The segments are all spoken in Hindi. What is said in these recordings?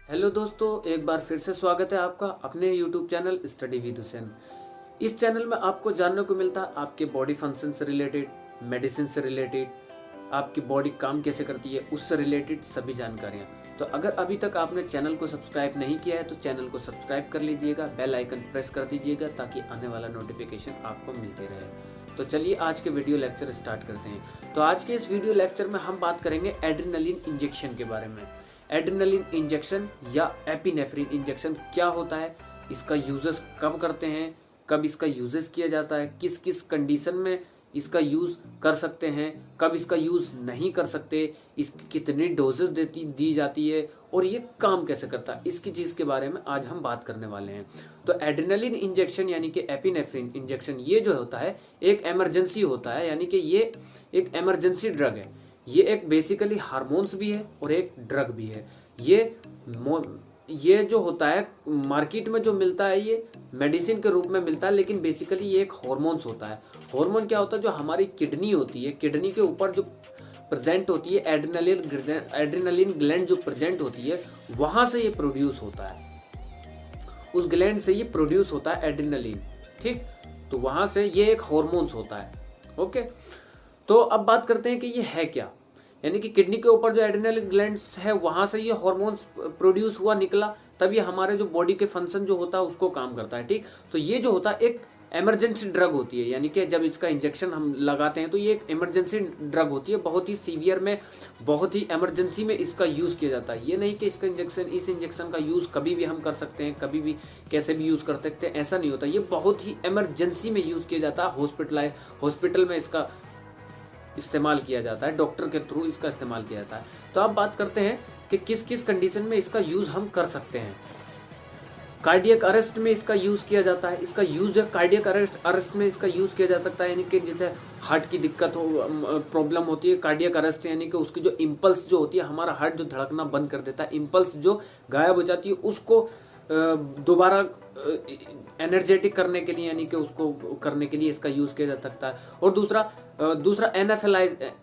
हेलो दोस्तों, एक बार फिर से स्वागत है आपका अपने YouTube channel study with Hussain. इस चैनल में आपको जानने को मिलता है आपके बॉडी फंक्शन से रिलेटेड, मेडिसिन से रिलेटेड, आपकी बॉडी काम कैसे करती है उससे रिलेटेड सभी जानकारियां। तो अगर अभी तक आपने चैनल को सब्सक्राइब नहीं किया है तो चैनल को सब्सक्राइब कर लीजिएगा, बेल आइकन प्रेस कर दीजिएगा ताकि आने वाला नोटिफिकेशन आपको मिलते रहे। तो चलिए आज के वीडियो लेक्चर स्टार्ट करते हैं। तो आज के इस वीडियो लेक्चर में हम बात करेंगे एड्रेनलिन इंजेक्शन के बारे में। एड्रेनलिन इंजेक्शन या एपिनेफ्रिन इंजेक्शन क्या होता है, इसका यूजेस कब करते हैं, कब इसका यूजेस किया जाता है, किस किस कंडीशन में इसका यूज कर सकते हैं, कब इसका यूज नहीं कर सकते, इसकी कितनी डोजेस दी जाती है और ये काम कैसे करता है, इसकी चीज के बारे में आज हम बात करने वाले हैं। तो एड्रेनलिन इंजेक्शन यानी कि एपिनेफ्रिन इंजेक्शन ये जो होता है एक इमरजेंसी होता है, यानी कि ये एक इमरजेंसी ड्रग है। ये एक बेसिकली हार्मोन्स भी है और एक ड्रग भी है। ये जो होता है मार्केट में जो मिलता है ये मेडिसिन के रूप में मिलता है, लेकिन बेसिकली ये एक हार्मोन्स होता है। हार्मोन क्या होता है, जो हमारी किडनी होती है, किडनी के ऊपर जो प्रेजेंट होती है एड्रेनलिन ग्लैंड जो प्रेजेंट होती है वहां से ये प्रोड्यूस होता है, उस ग्लैंड से ये प्रोड्यूस होता है एड्रेनलिन। ठीक, तो वहां से ये एक हार्मोन्स होता है। ओके, तो अब बात करते हैं कि ये है क्या। यानी कि किडनी के ऊपर जो एड्रेनलिन ग्लैंड्स है वहां से ये हार्मोन्स प्रोड्यूस हुआ निकला, तब ये हमारे जो बॉडी के फंक्शन जो होता है उसको काम करता है। ठीक, तो ये जो होता है एक इमरजेंसी ड्रग होती है, यानी कि जब इसका इंजेक्शन हम लगाते हैं तो ये एक इमरजेंसी ड्रग होती है। बहुत ही सीवियर में, बहुत ही इमरजेंसी में इसका यूज किया जाता है। ये नहीं कि इसका इस इंजेक्शन का यूज कभी भी हम कर सकते हैं, कभी भी कैसे भी यूज कर सकते हैं, ऐसा नहीं होता। ये बहुत ही इमरजेंसी में यूज किया जाता है। हॉस्पिटल में इसका इस्तेमाल किया जाता है, डॉक्टर के थ्रू इसका इस्तेमाल किया जाता है। तो अब बात करते हैं कि किस किस कंडीशन में इसका यूज हम कर सकते हैं। कार्डियक अरेस्ट में इसका यूज किया जाता है। इसका यूज कार्डियक अरेस्ट में इसका यूज किया जा सकता है, यानी कि जैसे हार्ट की दिक्कत हो, प्रॉब्लम होती है, कार्डियक अरेस्ट यानी कि उसकी जो इम्पल्स जो होती है, हमारा हार्ट जो धड़कना बंद कर देता है, इम्पल्स जो गायब हो जाती है उसको दोबारा एनर्जेटिक करने के लिए, यानी कि उसको करने के लिए इसका यूज किया जा सकता है। और दूसरा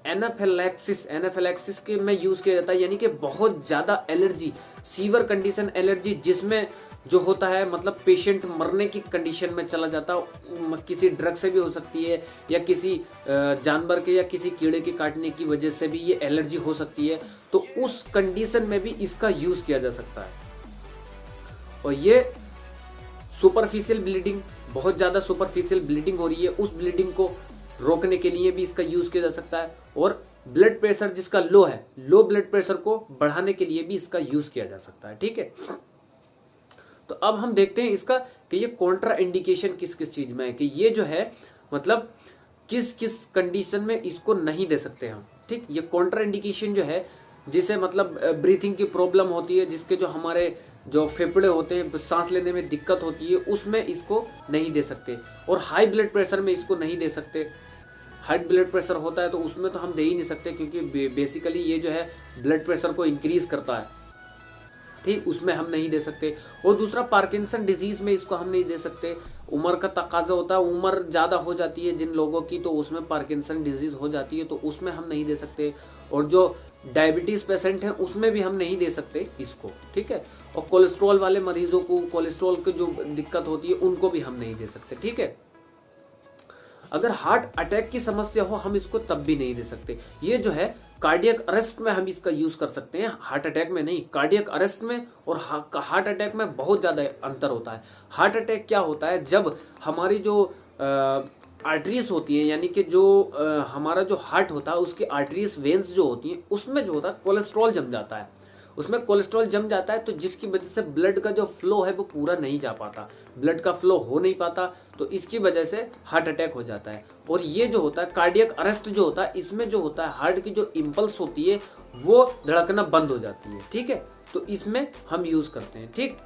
एनाफिलैक्सिस के में यूज किया जाता है, यानी कि बहुत ज्यादा एलर्जी, सीवर कंडीशन एलर्जी, जिसमें जो होता है मतलब पेशेंट मरने की कंडीशन में चला जाता है। किसी ड्रग से भी हो सकती है या किसी जानवर के या किसी कीड़े के काटने की वजह से भी ये एलर्जी हो सकती है। तो उस कंडीशन में भी इसका यूज किया जा सकता है। और ये सुपरफिशियल ब्लीडिंग, बहुत ज्यादा सुपरफिशियल ब्लीडिंग हो रही है, उस ब्लीडिंग को रोकने के लिए भी इसका यूज किया जा सकता है। और ब्लड प्रेशर जिसका लो है, लो ब्लड प्रेशर को बढ़ाने के लिए भी इसका यूज किया जा सकता है। ठीक है, तो अब हम देखते हैं इसका कि ये कॉन्ट्रा इंडिकेशन किस किस चीज में है, कि ये जो है मतलब किस किस कंडीशन में इसको नहीं दे सकते हम। ठीक, ये कॉन्ट्रा इंडिकेशन जो है, जिसे मतलब ब्रीथिंग की प्रॉब्लम होती है, जिसके जो हमारे जो फेफड़े होते हैं, सांस लेने में दिक्कत होती है, उसमें इसको नहीं दे सकते। और हाई ब्लड प्रेशर में इसको नहीं दे सकते। हाई ब्लड प्रेशर होता है तो उसमें तो हम दे ही नहीं सकते, क्योंकि बेसिकली ये जो है ब्लड प्रेशर को इंक्रीज करता है। ठीक, उसमें हम नहीं दे सकते। और दूसरा पार्किंसन डिजीज में इसको हम नहीं दे सकते। उम्र का तकाजा होता है, उम्र ज्यादा हो जाती है जिन लोगों की, तो उसमें पार्किंसन डिजीज हो जाती है, तो उसमें हम नहीं दे सकते। और जो डायबिटीज पेशेंट है उसमें भी हम नहीं दे सकते इसको। ठीक है, और कोलेस्ट्रॉल वाले मरीजों को, कोलेस्ट्रॉल की जो दिक्कत होती है उनको भी हम नहीं दे सकते। ठीक है, अगर हार्ट अटैक की समस्या हो हम इसको तब भी नहीं दे सकते। ये जो है कार्डियक अरेस्ट में हम इसका यूज कर सकते हैं, हार्ट अटैक में नहीं। कार्डियक अरेस्ट में और हार्ट अटैक में बहुत ज्यादा अंतर होता है। हार्ट अटैक क्या होता है, जब हमारी जो आर्टरीज होती है, यानी कि जो हमारा जो हार्ट होता है उसकी आर्टरीज वेन्स जो होती है उसमें जो होता है कोलेस्ट्रॉल जम जाता है। उसमें कोलेस्ट्रॉल जम जाता है, तो जिसकी वजह से ब्लड का जो फ्लो है वो पूरा नहीं जा पाता, ब्लड का फ्लो हो नहीं पाता, तो इसकी वजह से हार्ट अटैक हो जाता है। और ये जो होता है कार्डियक अरेस्ट जो होता है, इसमें जो होता है हार्ट की जो इम्पल्स होती है वो धड़कना बंद हो जाती है। ठीक है, तो इसमें हम यूज करते हैं। ठीक,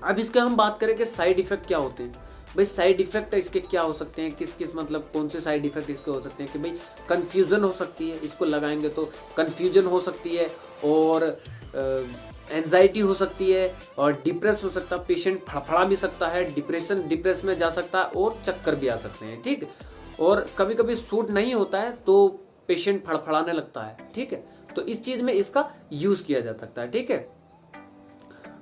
अब इसके हम बात करें कि साइड इफेक्ट क्या होते हैं। भाई साइड इफेक्ट इसके क्या हो सकते हैं, किस किस मतलब कौन से साइड इफेक्ट इसके हो सकते हैं, कि भाई कंफ्यूजन हो सकती है, इसको लगाएंगे तो कंफ्यूजन हो सकती है, और एंजाइटी हो सकती है, और डिप्रेस हो सकता है, पेशेंट फड़फड़ा भी सकता है, डिप्रेस में जा सकता है, और चक्कर भी आ सकते हैं। ठीक, और कभी कभी सूट नहीं होता है तो पेशेंट फड़फड़ाने लगता है। ठीक है, तो इस चीज में इसका यूज किया जा सकता है। ठीक है,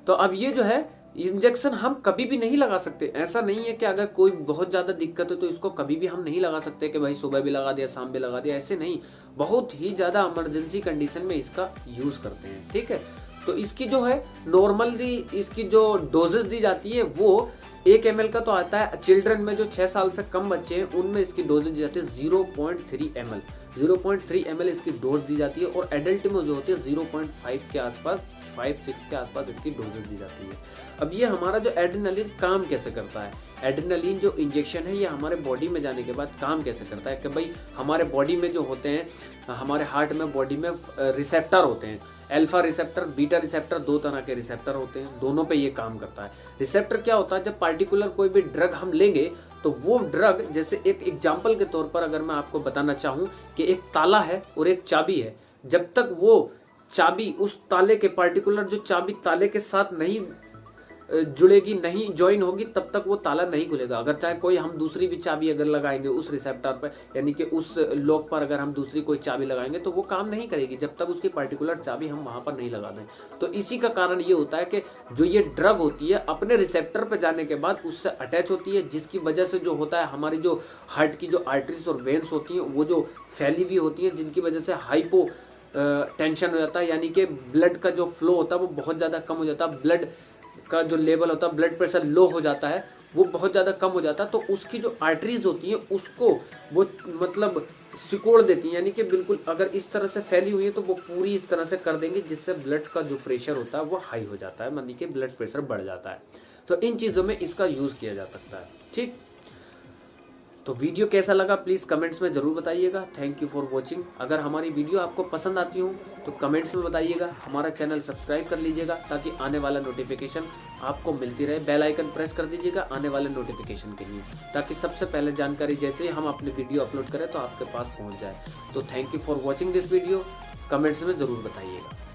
तो अब ये जो है इंजेक्शन हम कभी भी नहीं लगा सकते। ऐसा नहीं है कि अगर कोई बहुत ज्यादा दिक्कत है तो इसको कभी भी हम नहीं लगा सकते कि भाई सुबह भी लगा दिया शाम भी लगा दिया, ऐसे नहीं। बहुत ही ज्यादा इमरजेंसी कंडीशन में इसका यूज करते हैं, ठीक है। तो इसकी जो है नॉर्मली इसकी जो डोजेस दी जाती है वो 1 ml का तो आता है। चिल्ड्रन में जो 6 साल से कम बच्चे हैं उनमें इसकी डोजेज दी जाती है 0.3 ml। 0.3 ml इसकी डोज दी जाती है। और एडल्ट में जो होती है 0.5 के आसपास, 5-6 के आसपास इसकी डोजेज दी जाती है। अब ये हमारा जो एड्रेनलिन काम कैसे करता है, एड्रेनलिन जो इंजेक्शन है ये हमारे बॉडी में जाने के बाद काम कैसे करता है कि भाई हमारे बॉडी में जो होते हैं, हमारे हार्ट में बॉडी में रिसेप्टर होते हैं, अल्फा रिसेप्टर बीटा रिसेप्टर, 2 तरह के रिसेप्टर होते हैं, दोनों पे ये काम करता है। रिसेप्टर क्या होता है, जब पार्टिकुलर कोई भी ड्रग हम लेंगे तो वो ड्रग, जैसे एक एग्जाम्पल के तौर पर अगर मैं आपको बताना चाहूं कि एक ताला है और एक चाबी है, जब तक वो चाबी उस ताले के पार्टिकुलर जो चाबी ताले के साथ नहीं जुड़ेगी, नहीं ज्वाइन होगी, तब तक वो ताला नहीं खुलेगा। अगर चाहे कोई हम दूसरी भी चाबी अगर लगाएंगे उस रिसेप्टर पर, यानी कि उस लॉक पर अगर हम दूसरी कोई चाबी लगाएंगे तो वो काम नहीं करेगी जब तक उसकी पार्टिकुलर चाबी हम वहां पर नहीं लगा दें। तो इसी का कारण ये होता है कि जो ये ड्रग होती है अपने रिसेप्टर पर जाने के बाद उससे अटैच होती है, जिसकी वजह से जो होता है हमारी जो हार्ट की जो आर्टरीज और वेन्स होती है वो जो फैली हुई होती है, जिनकी वजह से हाइपो टेंशन हो जाता है, यानी कि ब्लड का जो फ्लो होता है वो बहुत ज्यादा कम हो जाता है, ब्लड का जो लेवल होता है, ब्लड प्रेशर लो हो जाता है, वो बहुत ज्यादा कम हो जाता है। तो उसकी जो आर्टरीज होती है उसको वो मतलब सिकोड़ देती है, यानी कि बिल्कुल अगर इस तरह से फैली हुई है तो वो पूरी इस तरह से कर देंगे, जिससे ब्लड का जो प्रेशर होता है वो हाई हो जाता है, यानी कि ब्लड प्रेशर बढ़ जाता है। तो इन चीजों में इसका यूज किया जा सकता है, ठीक। तो वीडियो कैसा लगा प्लीज कमेंट्स में जरूर बताइएगा। Thank you for watching. अगर हमारी वीडियो आपको पसंद आती हो तो कमेंट्स में बताइएगा। हमारा चैनल सब्सक्राइब कर लीजिएगा ताकि आने वाला नोटिफिकेशन आपको मिलती रहे। बेल आइकन प्रेस कर दीजिएगा आने वाले नोटिफिकेशन के लिए, ताकि सबसे पहले जानकारी जैसे ही हम अपनी वीडियो अपलोड करें तो आपके पास पहुंच जाए। तो thank you for watching this video. Comments में जरूर बताइएगा।